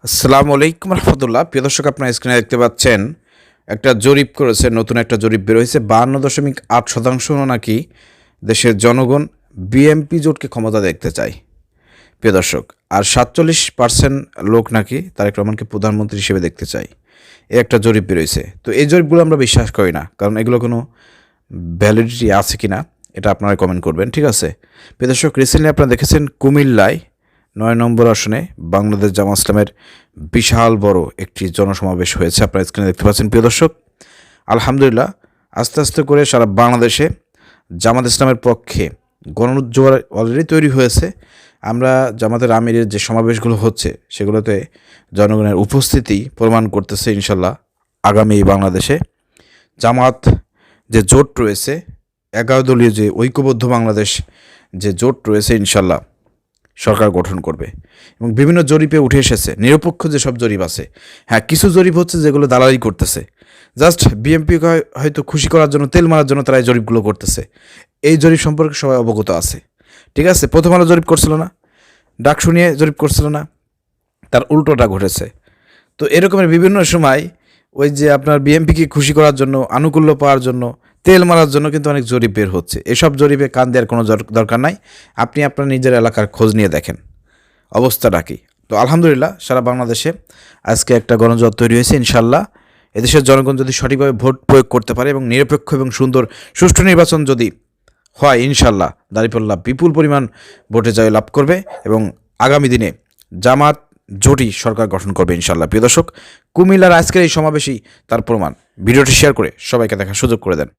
আসসালামু আলাইকুম রহমতুল্লাহ। প্রিয় দর্শক, আপনার স্ক্রিনে দেখতে পাচ্ছেন একটা জরিপ করেছে, নতুন একটা জরিপ বের হয়েছে। 52.8% নাকি দেশের জনগণ বিএনপি জোটকে ক্ষমতা দেখতে চায়, প্রিয় দর্শক। আর 47% লোক নাকি তারেক রহমানকে প্রধানমন্ত্রী হিসেবে দেখতে চায়। এই একটা জরিপ বেরোয়েছে। তো এই জরিপগুলো আমরা বিশ্বাস করি না, কারণ এগুলো কোনো ভ্যালিডিটি আছে কি না এটা আপনারা কমেন্ট করবেন, ঠিক আছে? প্রিয় দর্শক, রিসেন্টলি আপনারা দেখেছেন কুমিল্লায় 9 নম্বর আসনে বাংলাদেশ জামাত ইসলামের বিশাল বড় একটি জনসমাবেশ হয়েছে। আপনারা স্ক্রিনে দেখতে পাচ্ছেন, প্রিয় দর্শক। আলহামদুলিল্লাহ, আস্তে আস্তে করে সারা বাংলাদেশে জামাত ইসলামের পক্ষে গণজোয়ার অলরেডি তৈরি হয়েছে। আমরা জামাতের আমিরের যে সমাবেশগুলো হচ্ছে সেগুলোতে জনগণের উপস্থিতি প্রমাণ করতেছে ইনশাল্লাহ আগামী বাংলাদেশে জামাত যে জোট রয়েছে, 11 দলীয় যে ঐক্যবদ্ধ বাংলাদেশ যে জোট রয়েছে, ইনশাল্লাহ সরকার গঠন করবে। এবং বিভিন্ন জরিপে উঠে এসেছে, নিরপেক্ষ যেসব জরিপ আছে, হ্যাঁ কিছু জরিপ হচ্ছে যেগুলো দালালি করতেছে, জাস্ট বিএনপিকে হয়তো খুশি করার জন্য, তেল মারার জন্য তারা এই জরিপগুলো করতেছে। এই জরিপ সম্পর্কে সবাই অবগত আছে, ঠিক আছে? প্রথম আলো জরিপ করছিল না, ডাকসু নিয়ে জরিপ করছিল না, তার উল্টোটা ঘটেছে। তো এরকমের বিভিন্ন সময় ওই যে আপনার বিএনপিকে খুশি করার জন্য, আনুকূল্য পাওয়ার জন্য, তেল মারার জন্য কিন্তু অনেক জরিপ বের হচ্ছে। এসব জরিপে কান দেওয়ার কোনো দরকার নাই। আপনি আপনার নিজের এলাকার খোঁজ নিয়ে দেখেন অবস্থাটা কী। তো আলহামদুলিল্লাহ, সারা বাংলাদেশে আজকে একটা গণজোয়ার তৈরি হয়েছে। ইনশাল্লাহ এদেশের জনগণ যদি সঠিকভাবে ভোট প্রয়োগ করতে পারে এবং নিরপেক্ষ এবং সুন্দর সুষ্ঠু নির্বাচন যদি হয়, ইনশাল্লাহ দাঁড়িপাল্লা বিপুল পরিমাণ ভোটে জয় লাভ করবে এবং আগামী দিনে জামাত জোটই সরকার গঠন করবে ইনশাল্লাহ। প্রিয় দর্শক, কুমিল্লার আজকের এই সমাবেশই তার প্রমাণ। ভিডিওটি শেয়ার করে সবাইকে দেখার সুযোগ করে দেন।